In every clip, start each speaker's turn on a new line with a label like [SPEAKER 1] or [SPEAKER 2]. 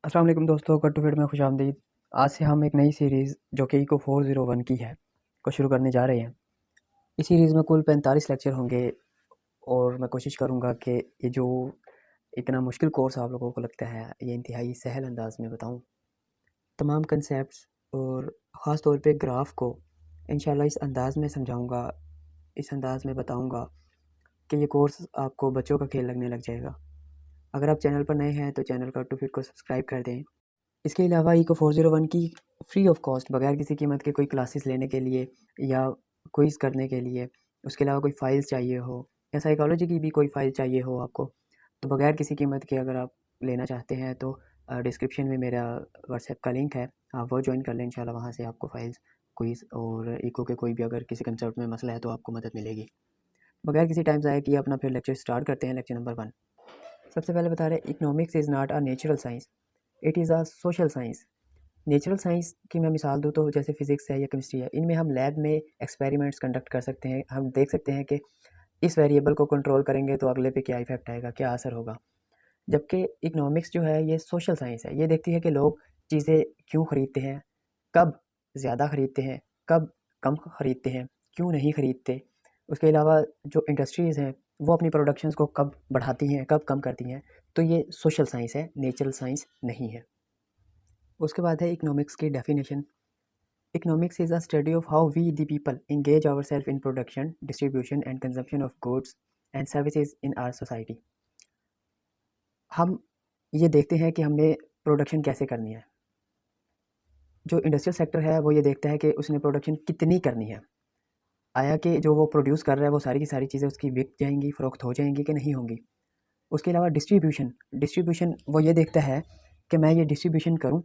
[SPEAKER 1] अस्सलाम वालेकुम दोस्तों, कट टू फिट में खुशामदीद। आज से हम एक नई सीरीज़ जो कि इको 401 की है को शुरू करने जा रहे हैं। इस सीरीज़ में कुल 45 लेक्चर होंगे और मैं कोशिश करूँगा कि ये जो इतना मुश्किल कोर्स आप लोगों को लगता है ये इंतहाई सहल अंदाज में बताऊँ। तमाम कंसेप्ट्स और ख़ास तौर पे ग्राफ को इंशाल्लाह इस अंदाज में समझाऊँगा, इस अंदाज में बताऊँगा कि ये कोर्स आपको बच्चों का खेल लगने लग जाएगा। अगर आप चैनल पर नए हैं तो चैनल कट टू फिट को सब्सक्राइब कर दें। इसके अलावा इको 401 की फ्री ऑफ कॉस्ट बगैर किसी कीमत के कोई क्लासेस लेने के लिए या क्विज़ करने के लिए, उसके अलावा कोई फ़ाइल्स चाहिए हो या साइकोलॉजी की भी कोई फ़ाइल चाहिए हो आपको, तो बगैर किसी कीमत के अगर आप लेना चाहते हैं तो डिस्क्रिप्शन में मेरा व्हाट्सएप का लिंक है, आप वो ज्वाइन कर लें। इंशाल्लाह वहाँ से आपको फ़ाइल्स, क्विज़ और इको के कोई भी अगर किसी कंसेप्ट में मसला है तो आपको मदद मिलेगी। बगैर किसी टाइम ज़ाया किए अपना फिर लेक्चर स्टार्ट करते हैं। लेक्चर नंबर 1 सबसे पहले बता रहे हैं, economics is not a natural science, it is a social science. Natural science की मैं मिसाल दूँ तो जैसे फिज़िक्स है या केमिस्ट्री है, इनमें हम लैब में एक्सपेरिमेंट्स कंडक्ट कर सकते हैं। हम देख सकते हैं कि इस वेरिएबल को कंट्रोल करेंगे तो अगले पे क्या इफ़ेक्ट आएगा, क्या असर होगा। जबकि इकोनॉमिक्स जो है ये सोशल साइंस है, ये देखती है कि लोग चीज़ें क्यों खरीदते हैं, कब ज़्यादा खरीदते हैं, कब कम खरीदते हैं, क्यों नहीं खरीदते। उसके अलावा जो इंडस्ट्रीज़ हैं वो अपनी प्रोडक्शंस को कब बढ़ाती हैं, कब कम करती हैं। तो ये सोशल साइंस है, नेचुरल साइंस नहीं है। उसके बाद है इकोनॉमिक्स की definition. Economics is a study of how we, the people, engage ourselves in production, distribution, and consumption of goods and services in our society. हम ये देखते हैं कि हमने प्रोडक्शन कैसे करनी है। जो इंडस्ट्रियल सेक्टर है वो ये देखता है कि उसने प्रोडक्शन कितनी करनी है, आया कि जो वो प्रोड्यूस कर रहा है वो सारी की सारी चीज़ें उसकी बिक जाएंगी, फ़रोख्त हो जाएंगी कि नहीं होंगी। उसके अलावा डिस्ट्रीब्यूशन डिस्ट्रीब्यूशन वो ये देखता है कि मैं ये डिस्ट्रीब्यूशन करूँ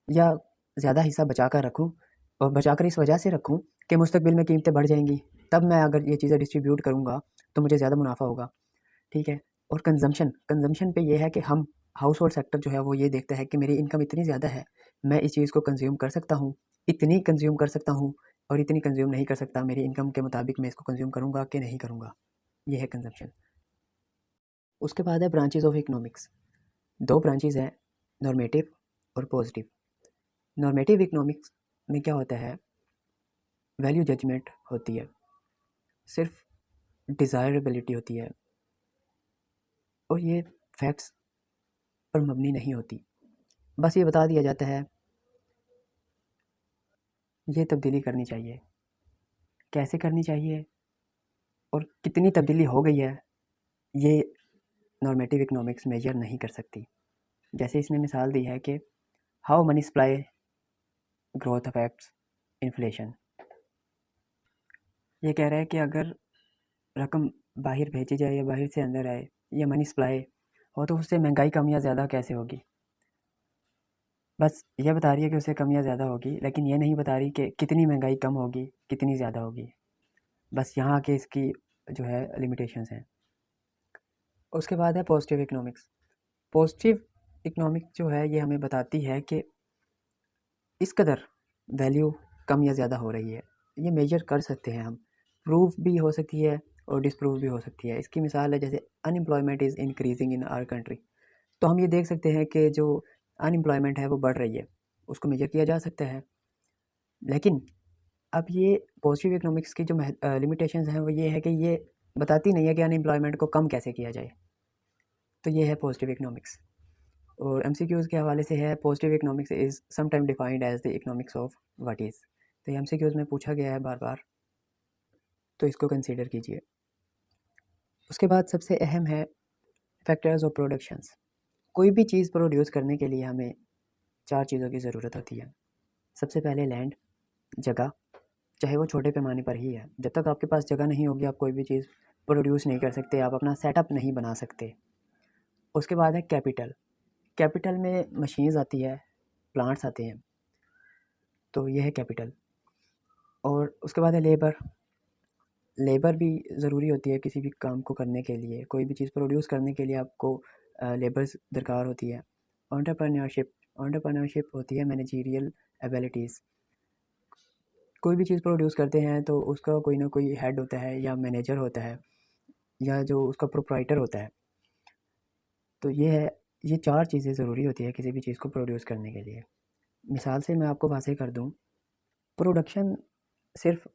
[SPEAKER 1] या ज़्यादा हिस्सा बचा कर रखूँ, और बचा कर इस वजह से रखूँ कि मुस्तकबिल में कीमतें बढ़ जाएंगी, तब मैं अगर ये चीज़ें डिस्ट्रीब्यूट करूँगा तो मुझे ज़्यादा मुनाफा होगा। ठीक है। और कंजम्पशन पे ये है कि हम हाउस होल्ड सेक्टर जो है वो ये देखता है कि मेरी इनकम इतनी ज़्यादा है, मैं इस चीज़ को कंज्यूम कर सकता हूँ, इतनी कंज्यूम कर सकता हूँ और इतनी कंज्यूम नहीं कर सकता, मेरी इनकम के मुताबिक मैं इसको कंज्यूम करूँगा कि नहीं करूँगा। ये है कंजम्पशन। उसके बाद है ब्रांचेज ऑफ इकोनॉमिक्स। दो ब्रांचेज हैं, नॉर्मेटिव और पॉजिटिव। नॉर्मेटिव इकोनॉमिक्स में क्या होता है, वैल्यू जजमेंट होती है, सिर्फ डिज़ायरेबिलिटी होती है और ये फैक्ट्स पर मबनी नहीं होती। बस ये बता दिया जाता है ये तब्दीली करनी चाहिए, कैसे करनी चाहिए और कितनी तब्दीली हो गई है, ये नॉर्मेटिव इकोनॉमिक्स मेजर नहीं कर सकती। जैसे इसने मिसाल दी है कि how many supply growth affects inflation. ये कह रहा है कि अगर रकम बाहर भेजी जाए या बाहर से अंदर आए या मनी सप्लाई हो तो उससे महंगाई कम या ज़्यादा कैसे होगी। बस ये बता रही है कि उससे कम या ज़्यादा होगी, लेकिन ये नहीं बता रही कि कितनी महंगाई कम होगी, कितनी ज़्यादा होगी। बस यहाँ के इसकी जो है लिमिटेशंस हैं। उसके बाद है पॉजिटिव इकोनॉमिक्स। पॉजिटिव इकोनॉमिक्स जो है ये हमें बताती है कि इस कदर वैल्यू कम या ज़्यादा हो रही है, ये मेजर कर सकते हैं हम, प्रूफ भी हो सकती है और डिसप्रूव भी हो सकती है। इसकी मिसाल है जैसे unemployment is increasing in our country, तो हम ये देख सकते हैं कि जो अनएम्प्लॉयमेंट है वो बढ़ रही है, उसको मेजर किया जा सकता है। लेकिन अब ये पॉजिटिव इकोनॉमिक्स की जो लिमिटेशंस हैं वो ये है कि ये बताती नहीं है कि अनएम्प्लॉयमेंट को कम कैसे किया जाए। तो ये है पॉजिटिव इकोनॉमिक्स। और एमसीक्यूज़ के हवाले से है, positive economics is sometime defined as the economics of what is. तो ये एमसीक्यूज़ में पूछा गया है बार बार, तो इसको कंसीडर कीजिए। उसके बाद सबसे अहम है फैक्टर्स ऑफ प्रोडक्शंस। कोई भी चीज़ प्रोड्यूस करने के लिए हमें चार चीज़ों की ज़रूरत होती है। सबसे पहले लैंड, जगह, चाहे वो छोटे पैमाने पर ही है। जब तक आपके पास जगह नहीं होगी आप कोई भी चीज़ प्रोड्यूस नहीं कर सकते, आप अपना सेटअप नहीं बना सकते। उसके बाद है कैपिटल। कैपिटल में मशीन्स आती है, प्लांट्स आते हैं, तो ये है कैपिटल। और उसके बाद है लेबर। लेबर भी ज़रूरी होती है किसी भी काम को करने के लिए, कोई भी चीज़ प्रोड्यूस करने के लिए आपको लेबर्स दरकार होती है। एंटरप्रेन्योरशिप। एंटरप्रेन्योरशिप होती है मैनेजरियल एबिलिटीज़। कोई भी चीज़ प्रोड्यूस करते हैं तो उसका कोई ना कोई हेड होता है या मैनेजर होता है या जो उसका प्रोप्राइटर होता है। तो ये है ये 4 चीज़ें ज़रूरी होती है किसी भी चीज़ को प्रोड्यूस करने के लिए। मिसाल से मैं आपको वाज़ेह कर दूँ, प्रोडक्शन सिर्फ़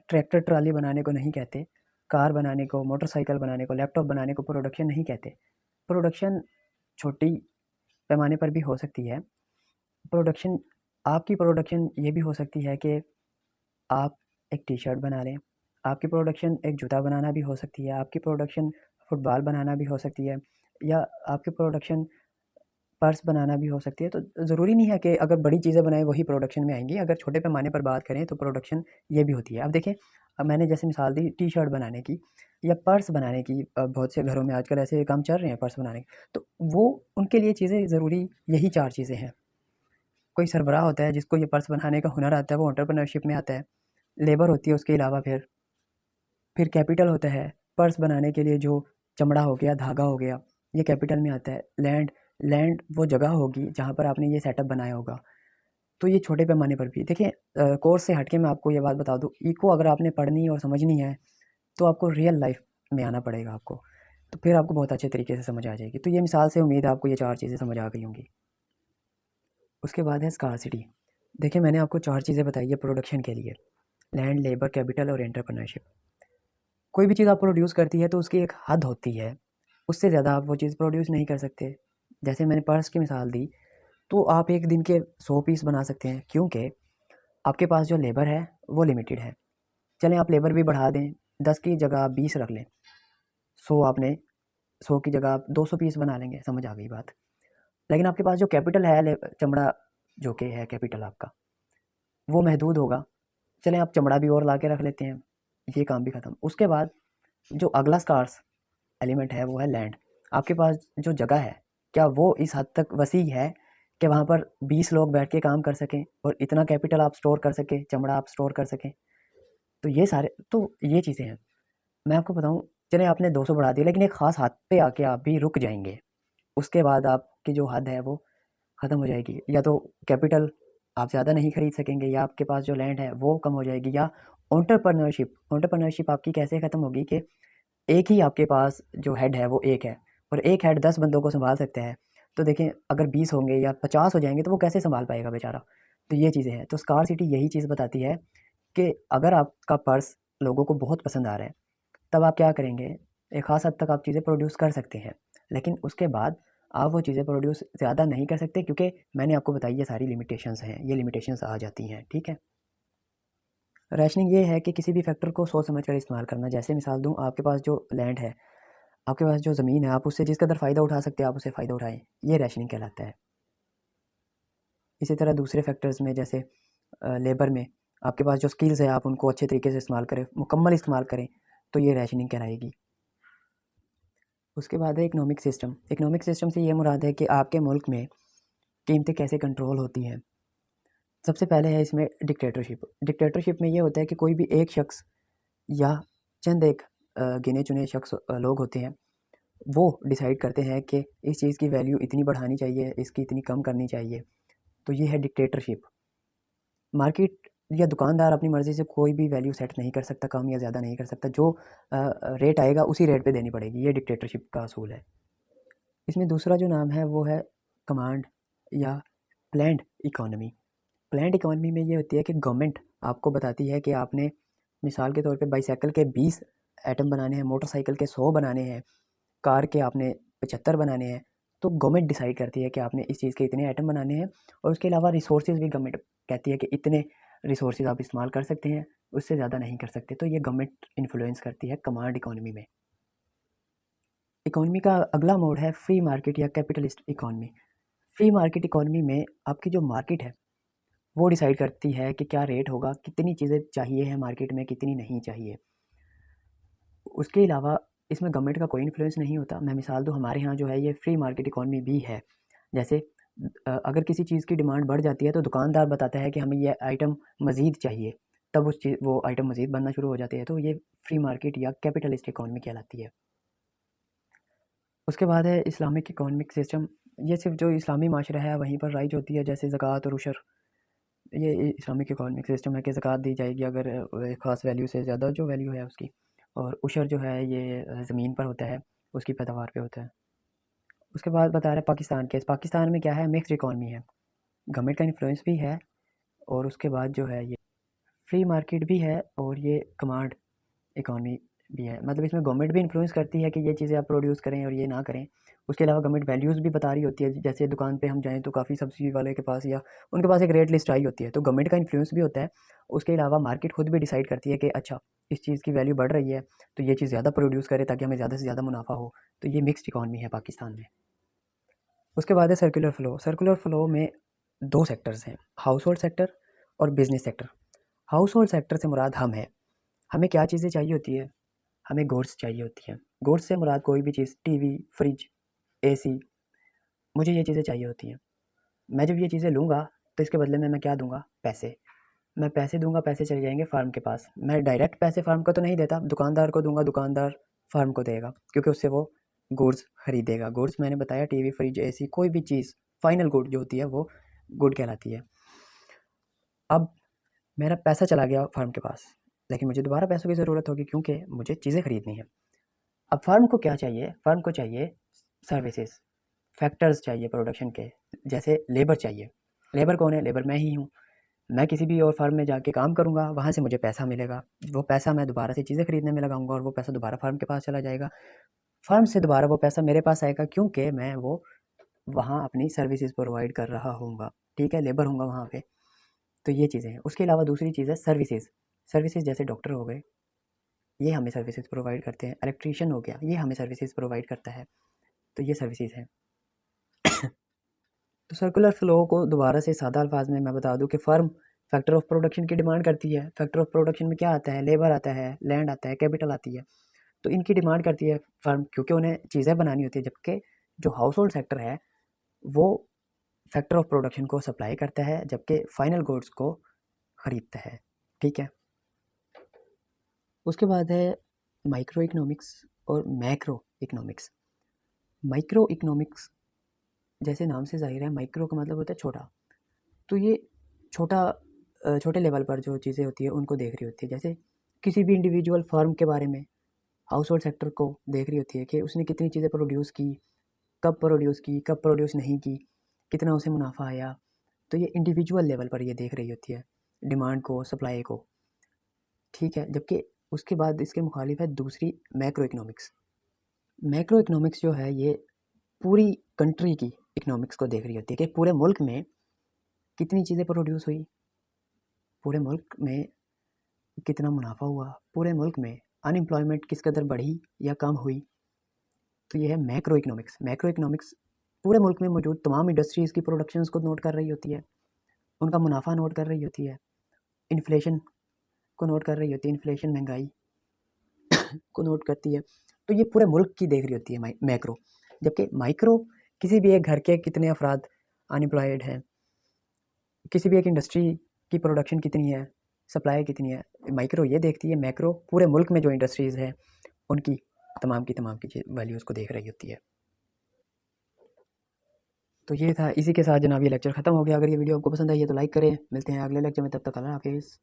[SPEAKER 1] ट्रैक्टर ट्राली बनाने को नहीं कहते, कार बनाने को, मोटरसाइकिल बनाने को, लैपटॉप बनाने को प्रोडक्शन नहीं कहते। प्रोडक्शन छोटी पैमाने पर भी हो सकती है। प्रोडक्शन आपकी प्रोडक्शन ये भी हो सकती है कि आप एक टी-शर्ट बना लें, आपकी प्रोडक्शन एक जूता बनाना भी हो सकती है, आपकी प्रोडक्शन फुटबॉल बनाना भी हो सकती है, या आपकी प्रोडक्शन पर्स बनाना भी हो सकती है। तो ज़रूरी नहीं है कि अगर बड़ी चीज़ें बनाएँ वही प्रोडक्शन में आएँगी, अगर छोटे पैमाने पर बात करें तो प्रोडक्शन ये भी होती है। अब देखें, अब मैंने जैसे मिसाल दी टी-शर्ट बनाने की या पर्स बनाने की, बहुत से घरों में आजकल ऐसे काम चल रहे हैं पर्स बनाने के, तो वो उनके लिए चीज़ें ज़रूरी यही 4 चीज़ें हैं। कोई सरबराह होता है जिसको ये पर्स बनाने का हुनर आता है, वो एंटरप्रेन्योरशिप में आता है। लेबर होती है उसके अलावा, फिर कैपिटल होता है पर्स बनाने के लिए, जो चमड़ा हो गया, धागा हो गया, ये कैपिटल में आता है। लैंड लैंड वो जगह होगी जहाँ पर आपने ये सेटअप बनाया होगा। तो ये छोटे पैमाने पर भी देखिए, कोर्स से हट के मैं आपको ये बात बता दूँ, इको अगर आपने पढ़नी और समझनी है तो आपको रियल लाइफ में आना पड़ेगा आपको, तो फिर आपको बहुत अच्छे तरीके से समझ आ जाएगी। तो ये मिसाल से उम्मीद है आपको ये 4 चीज़ें समझ आ गई होंगी। उसके बाद है स्कार्सिटी। देखिए, मैंने आपको 4 चीज़ें बताई है प्रोडक्शन के लिए, लैंड, लेबर, कैपिटल और एंटरप्रेन्योरशिप। कोई भी चीज़ आप प्रोड्यूस करती है तो उसकी एक हद होती है, उससे ज़्यादा आप वो चीज़ प्रोड्यूस नहीं कर सकते। जैसे मैंने पर्स की मिसाल दी, तो आप एक दिन के 100 पीस बना सकते हैं, क्योंकि आपके पास जो लेबर है वो लिमिटेड है। चलें आप लेबर भी बढ़ा दें, 10 की जगह आप 20 रख लें, 100 आपने 100 की जगह आप 200 पीस बना लेंगे, समझ आ गई बात। लेकिन आपके पास जो कैपिटल है, चमड़ा जो कि है कैपिटल आपका, वो महदूद होगा। चलें आप चमड़ा भी और ला के रख लेते हैं, ये काम भी ख़त्म। उसके बाद जो अगला स्कार्स एलिमेंट है वो है लैंड। आपके पास जो जगह है, क्या वो इस हद तक वसी है कि वहाँ पर 20 लोग बैठ के काम कर सकें और इतना कैपिटल आप स्टोर कर सकें, चमड़ा आप स्टोर कर सकें? तो ये चीज़ें हैं। मैं आपको बताऊँ, चलें आपने 200 बढ़ा दिया, लेकिन एक ख़ास हद पे आके आप भी रुक जाएँगे। उसके बाद आपकी जो हद है वो ख़त्म हो जाएगी। या तो कैपिटल आप ज़्यादा नहीं खरीद सकेंगे, या आपके पास जो लैंड है वो कम हो जाएगी, या एंटरप्रेन्योरशिप आपकी कैसे ख़त्म होगी कि एक ही आपके पास जो हेड है वो एक है, और एक हेड 10 बंदों को सँभाल सकता है। तो देखें, अगर 20 होंगे या 50 हो जाएँगे तो वो कैसे सँभाल पाएगा बेचारा? तो ये चीज़ें हैं। तो स्कार्सिटी यही चीज़ बताती है कि अगर आपका पर्स लोगों को बहुत पसंद आ रहा है, तब आप क्या करेंगे? एक ख़ास हद तक आप चीज़ें प्रोड्यूस कर सकते हैं, लेकिन उसके बाद आप वो चीज़ें प्रोड्यूस ज़्यादा नहीं कर सकते, क्योंकि मैंने आपको बताई ये सारी लिमिटेशंस हैं, ये लिमिटेशंस आ जाती हैं, ठीक है? राशनिंग ये है कि किसी भी फैक्टर को सोच समझ कर इस्तेमाल करना। जैसे मिसाल दूँ, आपके पास जो लैंड है, आपके पास जो ज़मीन है, आप उससे जिस कदर फ़ायदा उठा सकते हैं, आप उससे फ़ायदा उठाएँ, ये राशनिंग कहलाता है। इसी तरह दूसरे फैक्टर्स में, जैसे लेबर में, आपके पास जो स्किल्स है आप उनको अच्छे तरीके से इस्तेमाल करें, मुकम्मल इस्तेमाल करें, तो ये राशनिंग कहलाएगी। उसके बाद है इकोनॉमिक सिस्टम। इकोनॉमिक सिस्टम से ये मुराद है कि आपके मुल्क में कीमतें कैसे कंट्रोल होती हैं। सबसे पहले है इसमें डिक्टेटरशिप। डिक्टेटरशिप में ये होता है कि कोई भी एक शख्स या चंद एक गिने चुने शख्स, लोग होते हैं, वो डिसाइड करते हैं कि इस चीज़ की वैल्यू इतनी बढ़ानी चाहिए, इसकी इतनी कम करनी चाहिए। तो ये है डिक्टेटरशिप। मार्केट या दुकानदार अपनी मर्ज़ी से कोई भी वैल्यू सेट नहीं कर सकता, कम या ज़्यादा नहीं कर सकता। जो रेट आएगा उसी रेट पे देनी पड़ेगी। ये डिक्टेटरशिप का असूल है। इसमें दूसरा जो नाम है वो है कमांड या प्लैंड इकोनॉमी। प्लैंड इकोनॉमी में ये होती है कि गवर्नमेंट आपको बताती है कि आपने मिसाल के तौर पे बाईसाइकिल के 20 आइटम बनाने हैं, मोटरसाइकिल के 100 बनाने हैं, कार के आपने 75 बनाने हैं। तो गवर्नमेंट डिसाइड करती है कि आपने इस चीज़ के इतने आइटम बनाने हैं, और उसके अलावा रिसोर्सेज भी गवर्नमेंट कहती है कि इतने रिसोर्सेज आप इस्तेमाल कर सकते हैं, उससे ज़्यादा नहीं कर सकते। तो ये गवर्नमेंट इन्फ्लुएंस करती है कमांड इकोनॉमी में। इकोनॉमी का अगला मोड है फ्री मार्केट या capitalist economy. Free market economy में आपकी जो मार्केट है वो डिसाइड करती है कि क्या रेट होगा, कितनी चीज़ें चाहिए हैं मार्केट में, कितनी नहीं चाहिए। उसके अलावा इसमें गवर्नमेंट का कोई इन्फ्लुएंस नहीं होता। मैं मिसाल दूँ, हमारे यहाँ जो है ये फ्री मार्केट इकोनॉमी भी है। जैसे अगर किसी चीज़ की डिमांड बढ़ जाती है तो दुकानदार बताता है कि हमें ये आइटम मज़ीद चाहिए, तब वो आइटम मज़ीद बनना शुरू हो जाते हैं। तो ये फ्री मार्केट या कैपिटलिस्ट इकोनॉमी कहलाती है। उसके बाद है इस्लामिक इकोनॉमिक सिस्टम। ये सिर्फ जो इस्लामी माशरा है वहीं पर राइज होती है, जैसे ज़कात और उशर। ये इस्लामिक इकोनॉमिक सिस्टम है कि ज़कात दी जाएगी अगर एक ख़ास वैल्यू से ज़्यादा जो वैल्यू है उसकी, और उशर जो है ये ज़मीन पर होता है, उसकी पैदावार पे होता है। उसके बाद बता रहा है पाकिस्तान केस। पाकिस्तान में क्या है, मिक्स्ड इकॉनमी है, गवर्नमेंट का इन्फ्लुएंस भी है, और उसके बाद जो है ये फ्री मार्केट भी है, और ये कमांड इकॉनमी भी है। मतलब इसमें गवर्नमेंट भी इन्फ्लुएंस करती है कि ये चीज़ें आप प्रोड्यूस करें और ये ना करें। उसके अलावा गवर्नमेंट वैल्यूज़ भी बता रही होती है, जैसे दुकान पे हम जाएँ तो काफ़ी सब्सिडी वाले के पास या उनके पास एक रेट लिस्ट आई होती है, तो गवर्नमेंट का इन्फ्लुएंस भी होता है। उसके अलावा मार्केट खुद भी डिसाइड करती है कि अच्छा इस चीज़ की वैल्यू बढ़ रही है, तो ये चीज़ ज़्यादा प्रोड्यूस करे ताकि हमें ज़्यादा से ज़्यादा मुनाफा हो। तो ये मिक्स्ड इकॉनमी है पाकिस्तान में। उसके बाद है सर्कुलर फ्लो। सर्कुलर फ्लो में 2 सेक्टर्स हैं, हाउस होल्ड सेक्टर और business sector. House hold sector से मुराद हम हैं। हमें क्या चीज़ें चाहिए होती है, हमें गुड्स चाहिए होती हैं। गुड्स से मुराद कोई भी चीज़, टीवी, फ्रिज, एसी, मुझे ये चीज़ें चाहिए होती हैं। मैं जब ये चीज़ें लूँगा तो इसके बदले में मैं क्या दूँगा, पैसे। मैं पैसे दूँगा, पैसे चले जाएंगे फार्म के पास। मैं डायरेक्ट पैसे फार्म को तो नहीं देता, दुकानदार को दूँगा, दुकानदार फार्म को देगा, क्योंकि उससे वो गुड्स खरीदेगा। गुड्स मैंने बताया टीवी, फ्रिज, एसी, कोई भी चीज़ फाइनल गुड जो होती है वो गुड कहलाती है। अब मेरा पैसा चला गया फार्म के पास, लेकिन मुझे दोबारा पैसों की ज़रूरत होगी क्योंकि मुझे चीज़ें खरीदनी है। अब फार्म को क्या चाहिए, फार्म को चाहिए सर्विसेज, फैक्टर्स चाहिए प्रोडक्शन के, जैसे लेबर चाहिए। लेबर कौन है, लेबर मैं ही हूँ। मैं किसी भी और फार्म में जाके काम करूँगा, वहाँ से मुझे पैसा मिलेगा, वो पैसा मैं दोबारा से चीज़ें खरीदने में लगाऊंगा और वो पैसा दोबारा फार्म के पास चला जाएगा। फार्म से दोबारा वो पैसा मेरे पास आएगा क्योंकि मैं वो वहाँ अपनी सर्विसेज प्रोवाइड कर रहा हूँगा। ठीक है, लेबर हूँगा वहाँ पे। तो ये चीज़ें हैं। उसके अलावा दूसरी चीज़ है सर्विसेज। सर्विसेज जैसे डॉक्टर हो गए, ये हमें सर्विसेज प्रोवाइड करते हैं। इलेक्ट्रीशियन हो गया, ये हमें सर्विसेज प्रोवाइड करता है। तो ये सर्विसेज हैं। तो सर्कुलर फ्लो को दोबारा से सादा अल्फाज में मैं बता दूं कि फर्म फैक्टर ऑफ प्रोडक्शन की डिमांड करती है। फैक्टर ऑफ प्रोडक्शन में क्या आता है, लेबर आता है, लैंड आता है, कैपिटल आती है। तो इनकी डिमांड करती है फर्म, क्योंकि उन्हें चीज़ें बनानी होती है। जबकि जो हाउस होल्ड सेक्टर है वो फैक्टर ऑफ प्रोडक्शन को सप्लाई करता है, जबकि फाइनल गुड्स को खरीदता है। ठीक है। उसके बाद है माइक्रो इकोनॉमिक्स और मैक्रो इकोनॉमिक्स। माइक्रो इकोनॉमिक्स जैसे नाम से जाहिर है, माइक्रो का मतलब होता है छोटा। तो ये छोटा छोटे लेवल पर जो चीज़ें होती है उनको देख रही होती है। जैसे किसी भी इंडिविजुअल फर्म के बारे में हाउस होल्ड सेक्टर को देख रही होती है कि उसने कितनी चीज़ें प्रोड्यूस की, कब प्रोड्यूस नहीं की, कितना उसे मुनाफा आया। तो ये इंडिविजुअल लेवल पर ये देख रही होती है डिमांड को, सप्लाई को। ठीक है। जबकि उसके बाद इसके मुखालिफ है दूसरी मैक्रो इकोनॉमिक्स। मैक्रो इकोनॉमिक्स जो है ये पूरी कंट्री की इकोनॉमिक्स को देख रही होती है कि पूरे मुल्क में कितनी चीज़ें प्रोड्यूस हुई, पूरे मुल्क में कितना मुनाफा हुआ, पूरे मुल्क में अनएम्प्लॉयमेंट किस कदर बढ़ी या कम हुई। तो ये है मैक्रो इकोनॉमिक्स। मैक्रो इकोनॉमिक्स पूरे मुल्क में मौजूद तमाम इंडस्ट्रीज़ की प्रोडक्शंस को नोट कर रही होती है, उनका मुनाफा नोट कर रही होती है, इन्फ्लेशन को नोट कर रही होती है, इन्फ्लेशन महंगाई को नोट करती है। तो ये पूरे मुल्क की देख रही होती है मैक्रो। जबकि माइक्रो किसी भी एक घर के कितने अफराद अनएम्प्लॉयड हैं, किसी भी एक इंडस्ट्री की प्रोडक्शन कितनी है, सप्लाई कितनी है, माइक्रो ये देखती है। मैक्रो पूरे मुल्क में जो इंडस्ट्रीज़ है उनकी तमाम की वैल्यूज़ को देख रही होती है। तो ये था, इसी के साथ जनाब ये लेक्चर ख़त्म हो गया। अगर ये वीडियो आपको पसंद आई है तो लाइक करें। मिलते हैं अगले लेक्चर में, तब तक अल्लाह हाफिज़।